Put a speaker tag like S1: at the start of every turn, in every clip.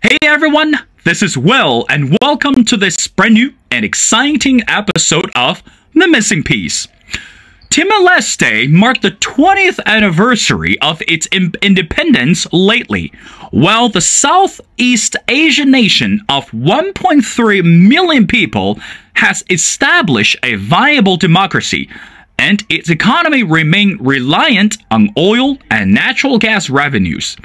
S1: Hey everyone, this is Will, and welcome to this brand new and exciting episode of The Missing Piece. Timor-Leste marked the 20th anniversary of its independence lately, while the Southeast Asian nation of 1.3 million people has established a viable democracy, and its economy remained reliant on oil and natural gas revenues.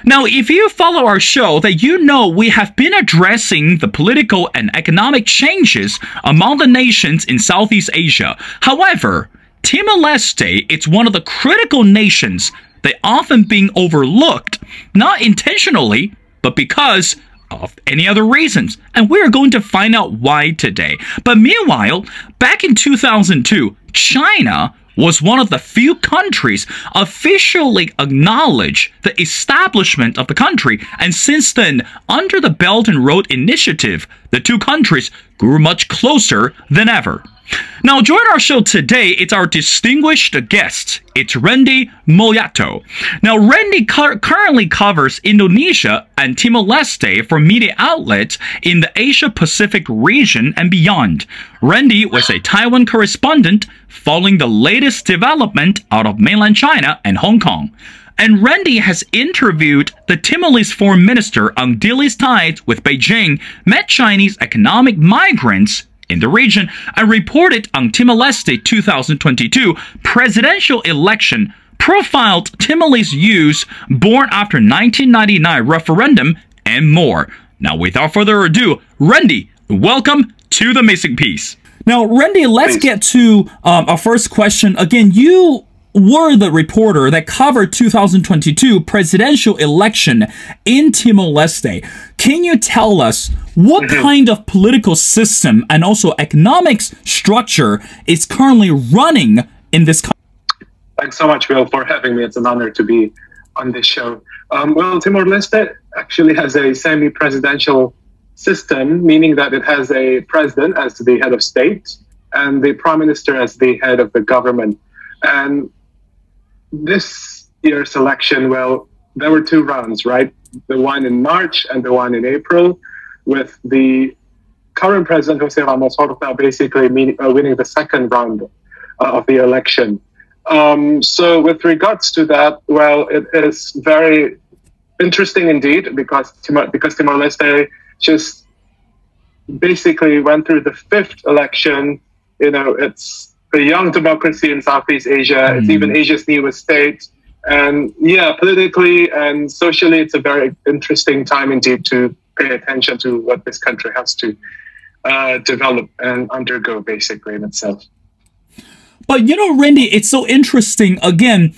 S1: Now, if you follow our show, that you know we have been addressing the political and economic changes among the nations in Southeast Asia. However, Timor-Leste is one of the critical nations that often being overlooked, not intentionally, but because of any other reasons. And we're going to find out why today. But meanwhile, back in 2002, China was one of the few countries officially acknowledged the establishment of the country, and since then, under the Belt and Road Initiative, the two countries grew much closer than ever. Now, join our show today, it's our distinguished guest. It's Randy Mulyanto. Now, Randy currently covers Indonesia and Timor-Leste for media outlets in the Asia-Pacific region and beyond. Randy was a Taiwan correspondent following the latest development out of mainland China and Hong Kong. And Randy has interviewed the Timorese foreign minister on Dili's ties with Beijing, met Chinese economic migrants in the region, and reported on Timor-Leste 2022 presidential election, profiled Timorese youths born after 1999 referendum, and more. Now, without further ado, Randy, welcome to The Missing Piece. Now, Randy, let's get to our first question. Again, you were the reporter that covered 2022 presidential election in Timor-Leste. Can you tell us what kind of political system and also economics structure is currently running in this country?
S2: Thanks so much, Will, for having me. It's an honor to be on this show. Well, Timor-Leste actually has a semi-presidential system, meaning that it has a president as the head of state and the prime minister as the head of the government. And this year's election, well, there were two rounds, right? The one in March and the one in April, with the current president, Jose Ramos Horta, basically winning the second round of the election. So with regards to that, well, it is very interesting indeed, because Timor-Leste just basically went through the fifth election. You know, it's a young democracy in Southeast Asia. It's even Asia's newest state. And yeah, politically and socially, it's a very interesting time indeed to pay attention to what this country has to develop and undergo basically in itself.
S1: But you know, Randy, it's so interesting. Again,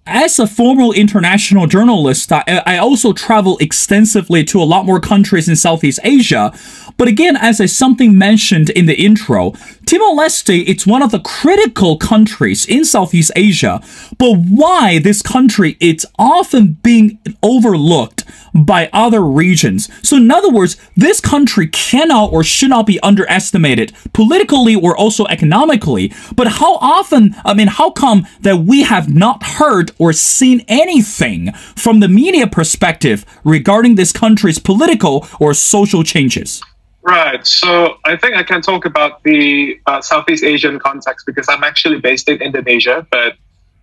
S1: as a former international journalist, I also travel extensively to a lot more countries in Southeast Asia. But again, as something mentioned in the intro, Timor-Leste, it's one of the critical countries in Southeast Asia. But why this country, it's often being overlooked by other regions. So in other words, this country cannot or should not be underestimated politically or also economically. But how often, how come that we have not heard or seen anything from the media perspective regarding this country's political or social changes?
S2: Right. So I think I can talk about the Southeast Asian context because I'm actually based in Indonesia, but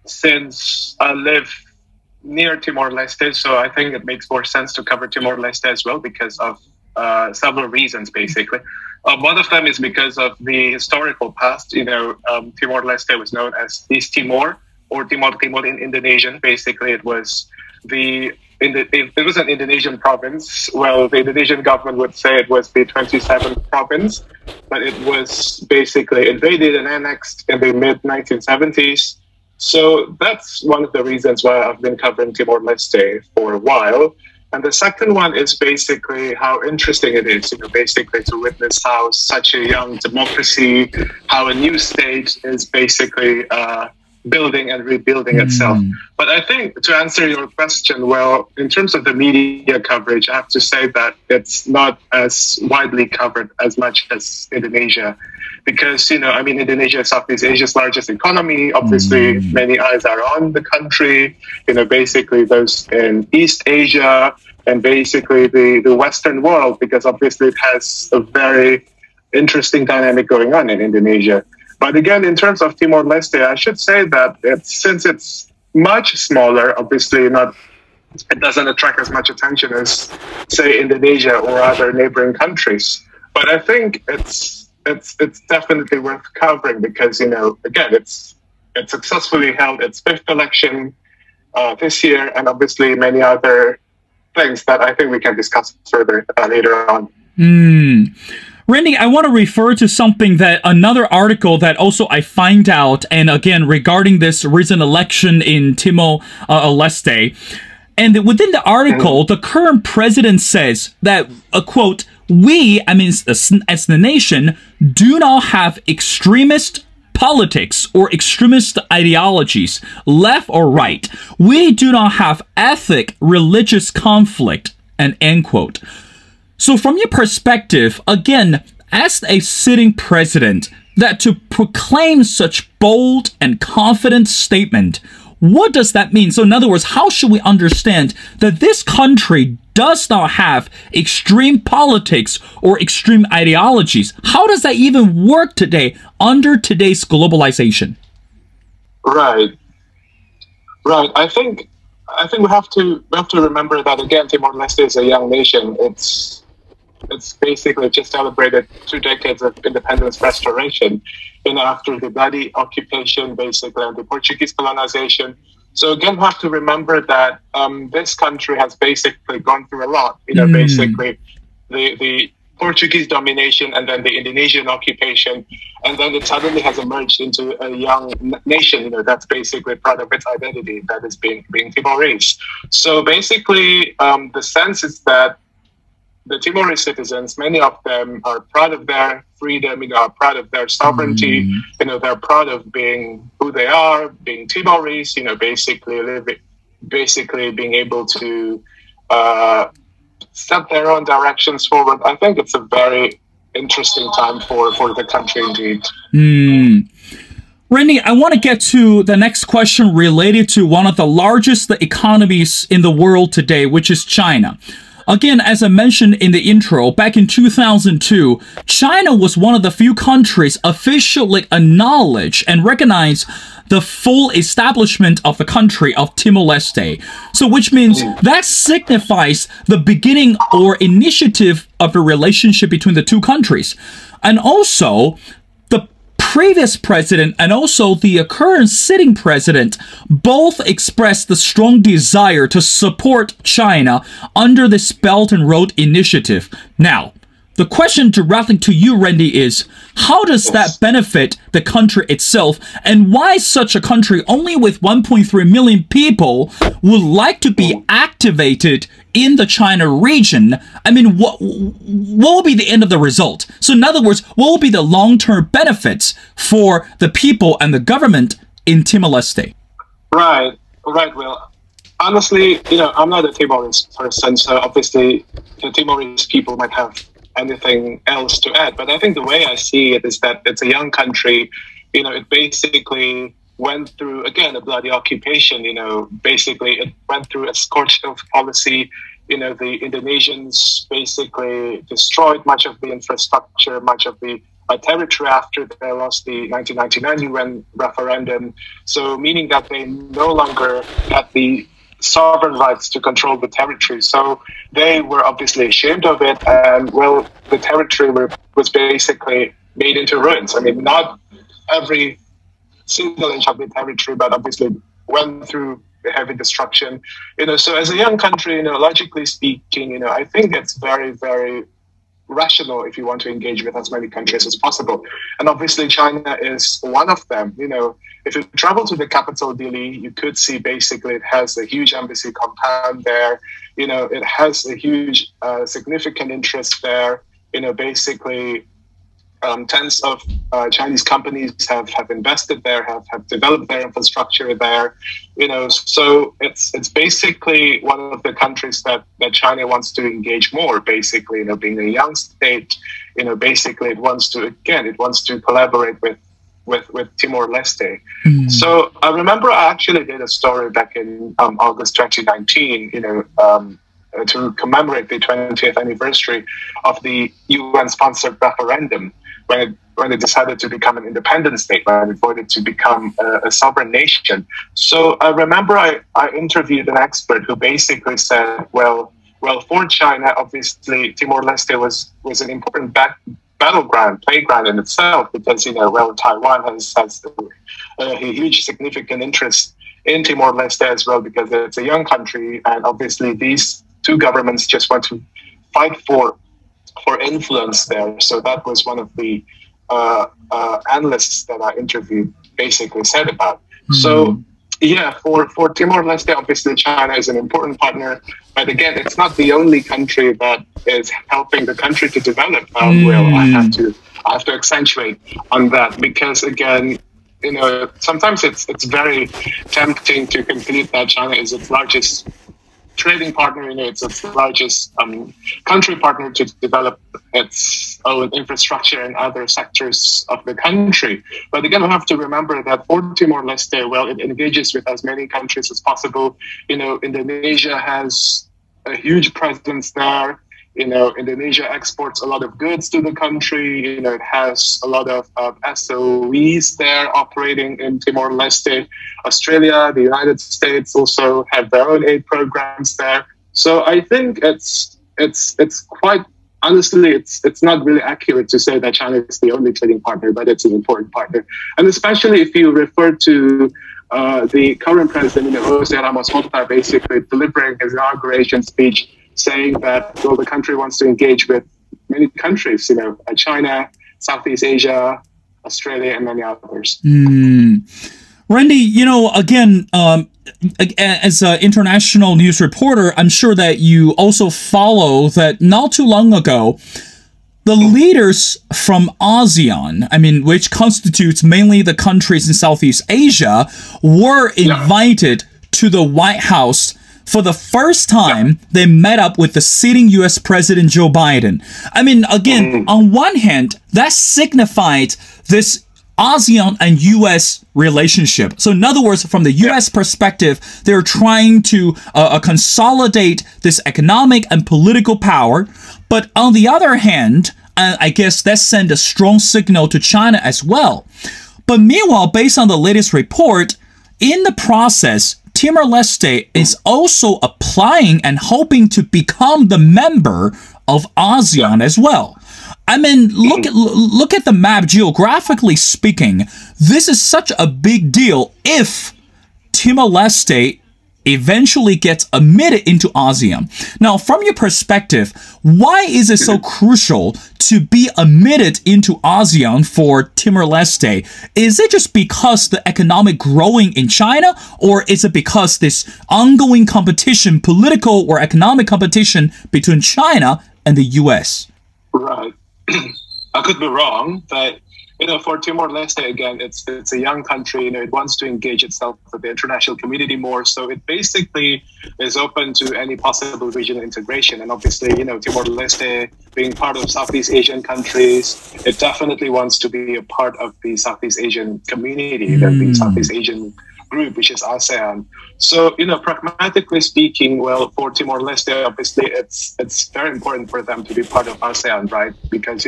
S2: since I live near Timor-Leste, so I think it makes more sense to cover Timor-Leste as well because of several reasons, basically. One of them is because of the historical past. You know, Timor-Leste was known as East Timor or Timor-Timor in Indonesian. Basically, it was it was an Indonesian province. Well, the Indonesian government would say it was the 27th province, but it was basically invaded and annexed in the mid-1970s. So that's one of the reasons why I've been covering Timor-Leste for a while. And the second one is basically how interesting it is, you know, basically to witness how such a young democracy, how a new state is basically building and rebuilding itself. But I think to answer your question, well, in terms of the media coverage, I have to say that it's not as widely covered as much as Indonesia. Because, you know, I mean, Indonesia is Southeast Asia's largest economy. Obviously, many eyes are on the country. You know, basically those in East Asia, and basically the Western world, because obviously it has a very interesting dynamic going on in Indonesia. But again, in terms of Timor-Leste, I should say that since it's much smaller, obviously it doesn't attract as much attention as, say, Indonesia or other neighboring countries. But I think it's definitely worth covering because, again, it's successfully held its fifth election this year, and obviously many other things that I think we can discuss further later on.
S1: Randy, I want to refer to something another article that also I find out, and again, regarding this recent election in Timor-Leste. And within the article, the current president says that, quote, we, I mean, as the nation, do not have extremist politics or extremist ideologies, left or right. We do not have ethnic, religious conflict, and end quote. So from your perspective, again, as a sitting president, that to proclaim such bold and confident statement, what does that mean? So in other words, how should we understand that this country does not have extreme politics or extreme ideologies? How does that even work today under today's globalization?
S2: Right. I think we have to remember that again, Timor-Leste is a young nation. It's basically just celebrated 2 decades of independence restoration, after the bloody occupation, basically, and the Portuguese colonization. So again, we have to remember that this country has basically gone through a lot. Basically the Portuguese domination and then the Indonesian occupation, and then it suddenly has emerged into a young nation. That's basically part of its identity, that is being Timorese. So basically, the sense is that the Timorese citizens, many of them are proud of their freedom, are proud of their sovereignty, they're proud of being who they are, being Timorese, basically being able to set their own directions forward. I think it's a very interesting time for the country indeed.
S1: Randy, I want to get to the next question related to one of the largest economies in the world today, which is China. Again, as I mentioned in the intro, back in 2002, China was one of the few countries officially acknowledged and recognized the full establishment of the country of Timor-Leste. So which means that signifies the beginning or initiative of the relationship between the two countries. And also, the previous president and also the current sitting president both expressed the strong desire to support China under this Belt and Road Initiative. Now, the question directly to you, Randy, is how does that benefit the country itself, and why such a country only with 1.3 million people would like to be activated in the China region? I mean, what will be the end of the result? So in other words, what will be the long-term benefits for the people and the government in Timor-Leste?
S2: Right. Well, honestly, I'm not a Timorese person, so obviously the Timorese people might have anything else to add. But I think the way I see it is that it's a young country. It basically went through, again, a bloody occupation. Basically it went through a scorched earth policy. The Indonesians basically destroyed much of the infrastructure, much of the territory after they lost the 1999 UN referendum. So meaning that they no longer had the sovereign rights to control the territory. So they were obviously ashamed of it, and well, the territory was basically made into ruins. I mean, not every single inch of the territory, but obviously went through heavy destruction. So as a young country, logically speaking, I think it's very, very rational if you want to engage with as many countries as possible. And obviously China is one of them. If you travel to the capital, Dili, you could see basically it has a huge embassy compound there. It has a huge significant interest there. Basically tens of Chinese companies have invested there, have developed their infrastructure there. So it's basically one of the countries that China wants to engage more. Basically, being a young state, basically it wants to collaborate with Timor-Leste. So I remember I actually did a story back in August 2019. to commemorate the 20th anniversary of the UN-sponsored referendum when it decided to become an independent state, when it voted to become a sovereign nation. So I remember I interviewed an expert who basically said, well, for China, obviously Timor-Leste was an important playground in itself, because Taiwan has a huge significant interest in Timor-Leste as well, because it's a young country, and obviously these two governments just want to fight for influence there. So that was one of the analysts that I interviewed basically said about. So yeah, for Timor-Leste, obviously China is an important partner, but again, it's not the only country that is helping the country to develop. I have to accentuate on that, because again, sometimes it's very tempting to conclude that China is its largest trading partner, it's its largest country partner to develop its own infrastructure and other sectors of the country. But again, we have to remember that for Timor-Leste, well, it engages with as many countries as possible. Indonesia has a huge presence there. Indonesia exports a lot of goods to the country. It has a lot of SOEs there operating in Timor-Leste. Australia, the United States also have their own aid programs there. So I think it's quite, honestly, it's not really accurate to say that China is the only trading partner, but it's an important partner. And especially if you refer to the current president, Jose Ramos Horta, basically delivering his inauguration speech, saying that, well, the country wants to engage with many countries, China, Southeast Asia, Australia, and many others.
S1: Randy, again, as an international news reporter, I'm sure that you also follow that not too long ago, the leaders from ASEAN, which constitutes mainly the countries in Southeast Asia, were invited to the White House. For the first time, they met up with the sitting U.S. President Joe Biden. Again, on one hand, that signified this ASEAN and U.S. relationship. So in other words, from the U.S. perspective, they're trying to consolidate this economic and political power. But on the other hand, I guess that sent a strong signal to China as well. But meanwhile, based on the latest report, in the process, Timor-Leste is also applying and hoping to become the member of ASEAN as well. Look at the map. Geographically speaking, this is such a big deal if Timor-Leste eventually gets admitted into ASEAN. Now, from your perspective, why is it so crucial to be admitted into ASEAN for Timor-Leste? Is it just because the economic growing in China, or is it because this ongoing competition, political or economic competition between China and the U.S.?
S2: Right. I could be wrong, but for Timor-Leste, again, it's a young country. It wants to engage itself with the international community more. So it basically is open to any possible regional integration. And obviously, Timor-Leste being part of Southeast Asian countries, it definitely wants to be a part of the Southeast Asian community, the Southeast Asian group, which is ASEAN. So, pragmatically speaking, well, for Timor-Leste, obviously, it's very important for them to be part of ASEAN, right? Because,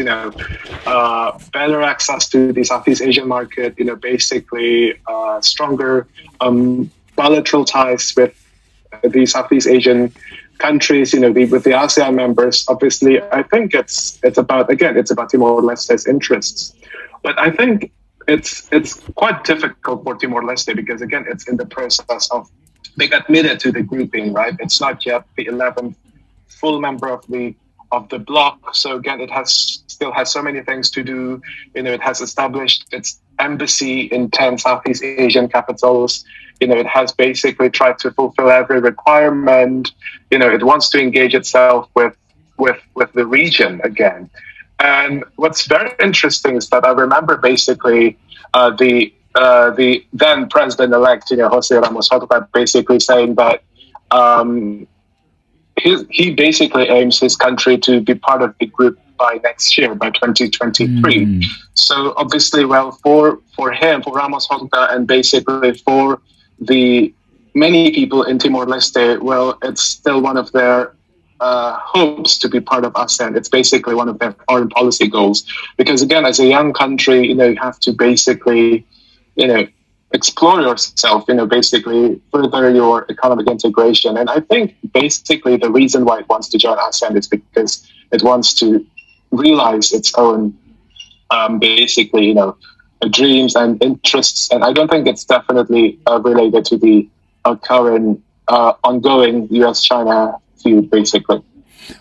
S2: better access to the Southeast Asian market, basically stronger bilateral ties with the Southeast Asian countries, with the ASEAN members. Obviously, I think it's about Timor-Leste's interests. But I think it's quite difficult for Timor-Leste because, again, it's in the process of being admitted to the grouping, right? It's not yet the 11th full member of the bloc. So again, it still has so many things to do. It has established its embassy in 10 Southeast Asian capitals. It has basically tried to fulfill every requirement. It wants to engage itself with the region again. And what's very interesting is that I remember basically the then president-elect, Jose Ramos Horta, basically saying that he basically aims his country to be part of the group by next year, by 2023. So obviously, well, for him, for Ramos Horta, and basically for the many people in Timor-Leste, well, it's still one of their hopes to be part of ASEAN. It's basically one of their foreign policy goals. Because again, as a young country, you have to basically, explore yourself, basically further your economic integration. And I think basically the reason why it wants to join ASEAN is because it wants to realize its own, basically, dreams and interests. And I don't think it's definitely related to the current ongoing US-China feud, basically.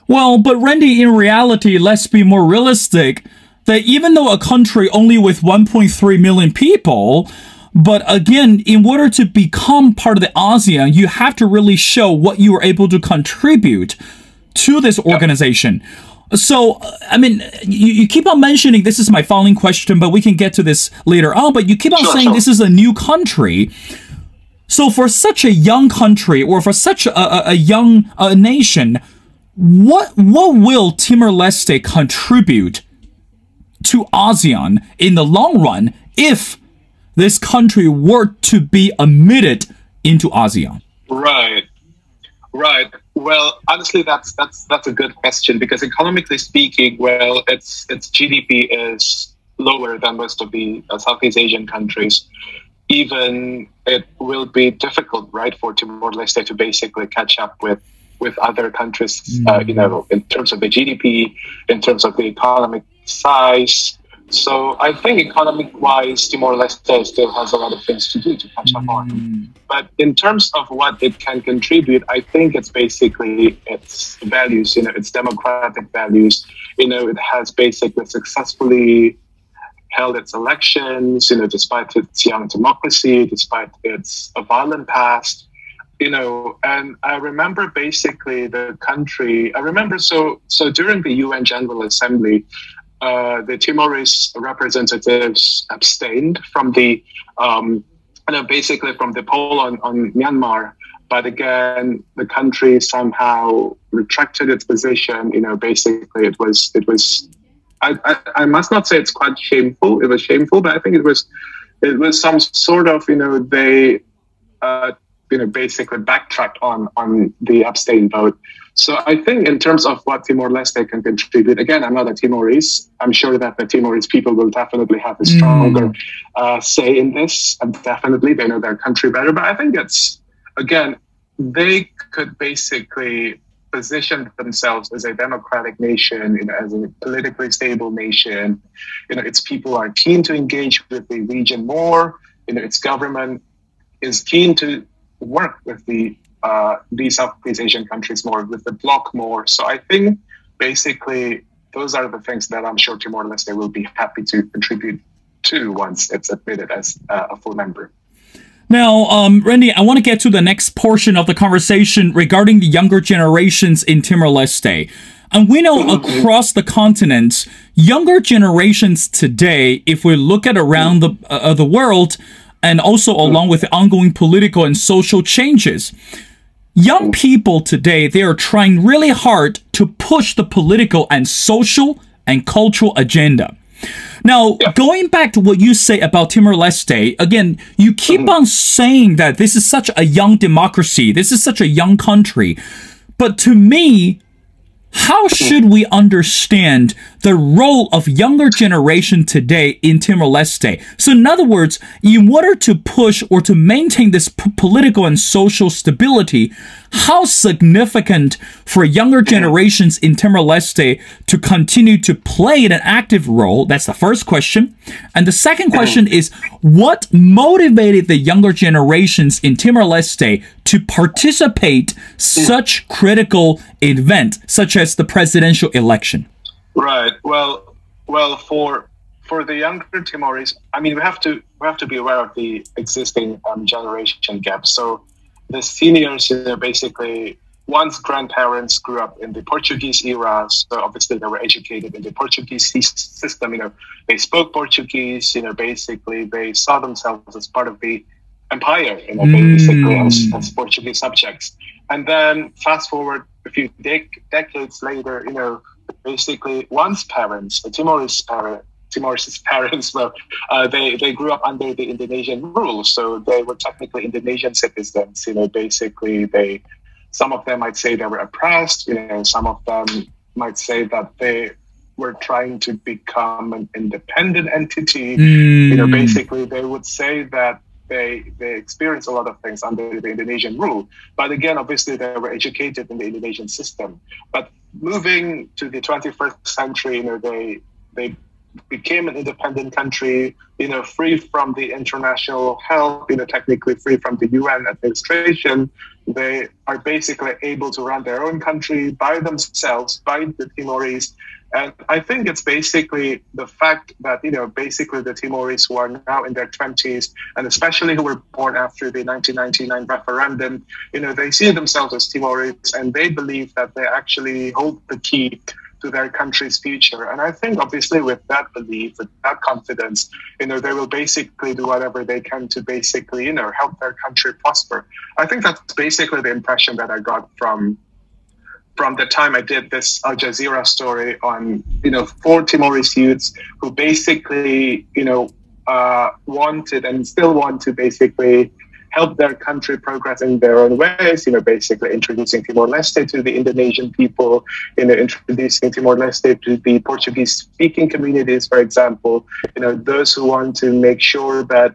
S1: Well, but Randy, in reality, let's be more realistic, that even though a country only with 1.3 million people, but again, in order to become part of the ASEAN, you have to really show what you are able to contribute to this organization. So, I mean, you keep on mentioning, this is my following question, but we can get to this later on, but you keep on saying this is a new country. So for such a young country, or for such a young nation, what will Timor-Leste contribute to ASEAN in the long run if this country were to be admitted into ASEAN?
S2: Right. Well, honestly, that's a good question, because economically speaking, well, its GDP is lower than most of the Southeast Asian countries. Even it will be difficult, right, for Timor-Leste to basically catch up with other countries, in terms of the GDP, in terms of the economic size. So I think economic-wise, Timor-Leste still has a lot of things to do to catch up on. But in terms of what it can contribute, I think it's basically its values, its democratic values. It has basically successfully held its elections, despite its young democracy, despite its violent past. And I remember basically the country, so during the UN General Assembly, the Timorese representatives abstained from the, basically from the poll on Myanmar. But again, the country somehow retracted its position. Basically it was. I must not say it's quite shameful. It was shameful, but I think it was some sort of they basically backtracked on the abstain vote. So I think in terms of what Timor-Leste can contribute, again, I'm not a Timorese. I'm sure that the Timorese people will definitely have a stronger say in this. And definitely they know their country better. But I think they could basically position themselves as a democratic nation, as a politically stable nation. Its people are keen to engage with the region more. Its government is keen to work with the Southeast Asian countries more, with the bloc more. So I think basically those are the things that I'm sure Timor-Leste will be happy to contribute to once it's admitted as a full member.
S1: Now, Randy, I want to get to the next portion of the conversation regarding the younger generations in Timor-Leste. And we know across the continent, younger generations today, if we look at around the world, and also along with the ongoing political and social changes, young people today, they are trying really hard to push the political and social and cultural agenda. Now, going back to what you say about Timor-Leste, again, you keep on saying that this is such a young democracy, this is such a young country. But to me, how should we understand the role of younger generation today in Timor-Leste? So in other words, in order to push or to maintain this political and social stability, how significant for younger generations in Timor-Leste to continue to play an active role? That's the first question. And the second question is, what motivated the younger generations in Timor-Leste to participate such critical event, such as the presidential election?
S2: Right. Well, for the younger Timorese, I mean, we have to be aware of the existing generation gap. So the seniors, basically, once grandparents grew up in the Portuguese era, so obviously they were educated in the Portuguese system. They spoke Portuguese. Basically they saw themselves as part of the empire. Basically as Portuguese subjects. And then fast forward a few decades later, basically one's parents, the Timorese parents, well, they grew up under the Indonesian rule, so they were technically Indonesian citizens. Basically they some of them might say they were oppressed. Some of them might say that they were trying to become an independent entity. Basically, they would say that they experienced a lot of things under the Indonesian rule. But again, obviously, they were educated in the Indonesian system. But moving to the 21st century, they became an independent country, free from the international help, technically free from the UN administration. They are basically able to run their own country by themselves, by the Timorese. And I think it's basically the fact that, basically the Timorese who are now in their 20s, and especially who were born after the 1999 referendum, they see themselves as Timorese, and they believe that they actually hold the key to their country's future. And I think, obviously, with that belief, with that confidence, they will basically do whatever they can to basically, help their country prosper. I think that's basically the impression that I got from the time I did this Al Jazeera story on, 4 Timorese youths who basically, wanted and still want to basically help their country progress in their own ways, basically introducing Timor-Leste to the Indonesian people, introducing Timor-Leste to the Portuguese-speaking communities, for example, those who want to make sure that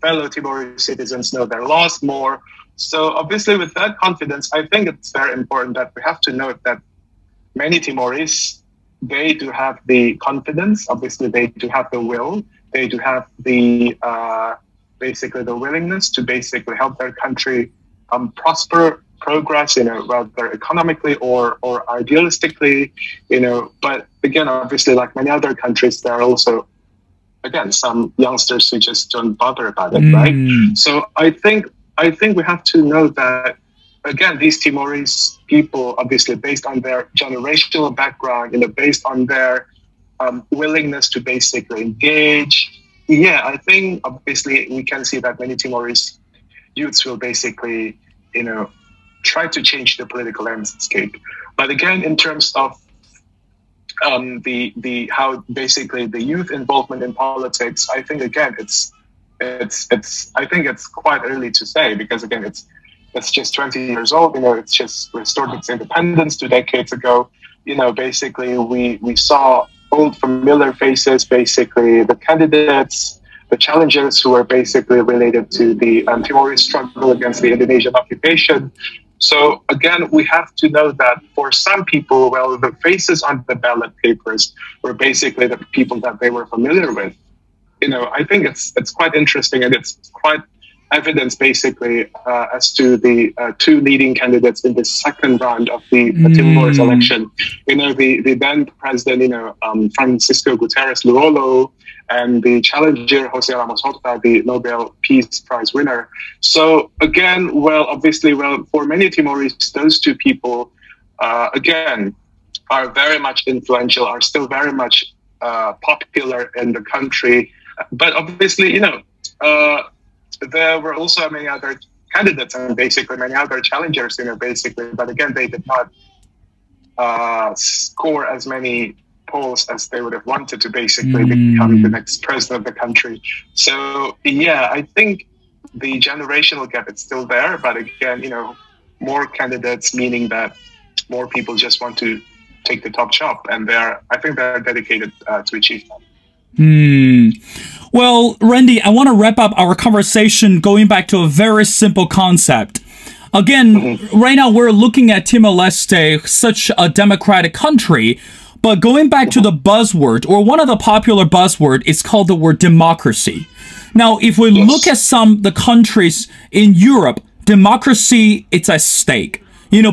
S2: fellow Timorese citizens know their laws more. So obviously with that confidence, I think it's very important that we have to note that many Timorese, they do have the confidence, obviously they do have the will, they do have the basically the willingness to basically help their country prosper, progress, whether economically or idealistically, but again, obviously like many other countries, there are also, again, some youngsters who just don't bother about it, right? So I think we have to know that, again, these Timorese people, obviously based on their generational background, based on their willingness to basically engage. Yeah, I think obviously we can see that many Timorese youths will basically, try to change the political landscape. But again, in terms of the how basically the youth involvement in politics, I think again I think it's quite early to say, because again it's just 20 years old. It's just restored its independence 2 decades ago. Basically we saw old familiar faces, basically the candidates, the challengers who are basically related to the Timorese struggle against the Indonesian occupation. So again, we have to know that for some people, well, the faces on the ballot papers were basically the people that they were familiar with. I think it's quite interesting, and it's quite evidence basically as to the 2 leading candidates in the second round of the Timorese election. The then president, Francisco Guterres Luolo, and the challenger Jose Ramos Horta, the Nobel Peace Prize winner. So again, obviously, for many Timorese, those 2 people, again, are very much influential, are still very much popular in the country. But obviously, there were also many other candidates and basically many other challengers, but again, they did not score as many polls as they would have wanted to basically become the next president of the country. So, yeah, I think the generational gap is still there, but again, more candidates, meaning that more people just want to take the top job, and I think they're dedicated to achieve that.
S1: Well, Randy, I want to wrap up our conversation going back to a very simple concept. Again, right now we're looking at Timor-Leste, such a democratic country, but going back to the buzzword, or one of the popular buzzword, is called the word democracy. Now, if we look at the countries in Europe, democracy, it's at stake,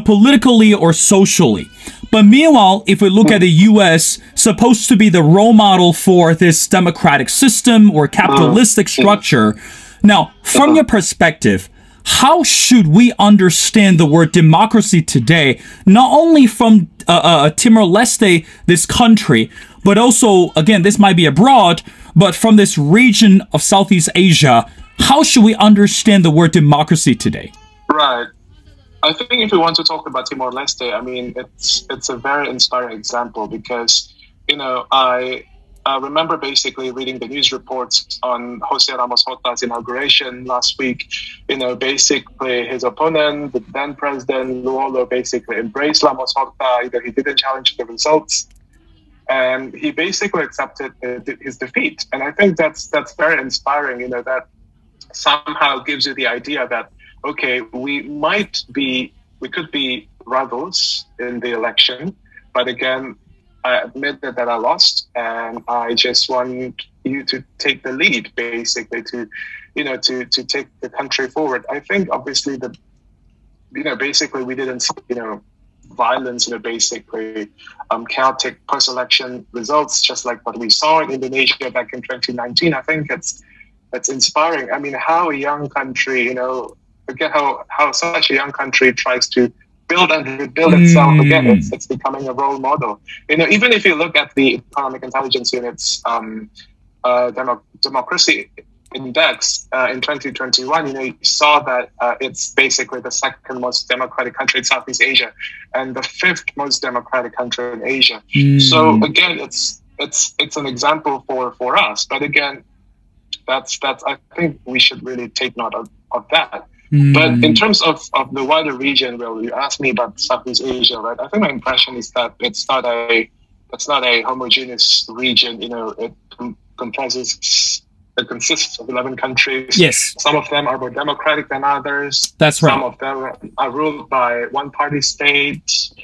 S1: politically or socially. But meanwhile, if we look at the U.S., supposed to be the role model for this democratic system or capitalistic structure. Now, from your perspective, how should we understand the word democracy today, not only from Timor-Leste, this country, but also, again, this might be abroad, but from this region of Southeast Asia? How should we understand the word democracy today?
S2: Right. I think if we want to talk about Timor-Leste, I mean, it's a very inspiring example because, I remember basically reading the news reports on Jose Ramos Horta's inauguration last week. Basically his opponent, the then president Luolo, basically embraced Ramos Horta. He didn't challenge the results, and he basically accepted his defeat. And I think that's very inspiring. That somehow gives you the idea that, okay, we could be rivals in the election, but again, I admitted that I lost, and I just want you to take the lead, basically, to take the country forward. I think obviously basically we didn't see, violence, basically chaotic post-election results, just like what we saw in Indonesia back in 2019. I think it's inspiring. I mean, how a young country, forget how such a young country tries to build and rebuild itself again. It's becoming a role model. Even if you look at the Economic Intelligence Unit's democracy index in 2021, you saw that it's basically the second most democratic country in Southeast Asia and the fifth most democratic country in Asia. So again, it's an example for us. But again, that's I think we should really take note of that. But in terms of the wider region, well, you asked me about Southeast Asia, right? I think my impression is that it's not a homogeneous region. It consists of 11 countries.
S1: Yes.
S2: Some of them are more democratic than others.
S1: That's right.
S2: Some of them are ruled by one-party states,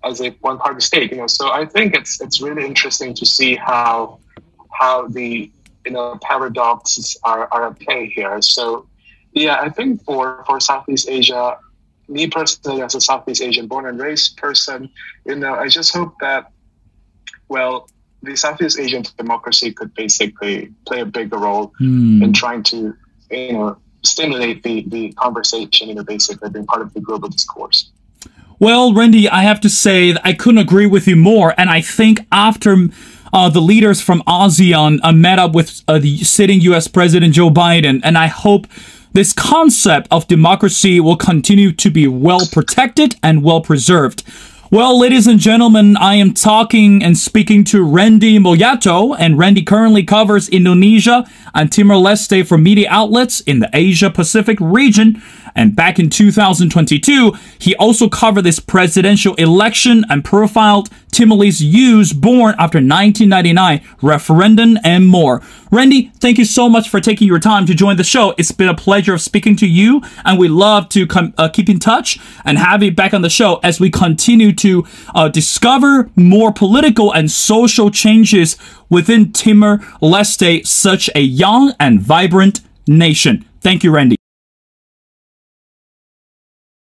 S2: So I think it's really interesting to see how the paradoxes are at play here. So yeah, I think for Southeast Asia, me personally as a Southeast Asian born and raised person, I just hope that, well, the Southeast Asian democracy could basically play a bigger role in trying to, stimulate the conversation, basically being part of the global discourse.
S1: Well, Randy, I have to say that I couldn't agree with you more. And I think after the leaders from ASEAN met up with the sitting U.S. President Joe Biden, and I hope this concept of democracy will continue to be well protected and well preserved. Well, ladies and gentlemen, I am talking and speaking to Randy Mulyanto, and Randy currently covers Indonesia and Timor-Leste for media outlets in the Asia-Pacific region. And back in 2022, he also covered this presidential election and profiled Timorese youths born after 1999, referendum, and more. Randy, thank you so much for taking your time to join the show. It's been a pleasure of speaking to you, and we love to keep in touch and have you back on the show as we continue to discover more political and social changes within Timor-Leste, such a young and vibrant nation. Thank you, Randy.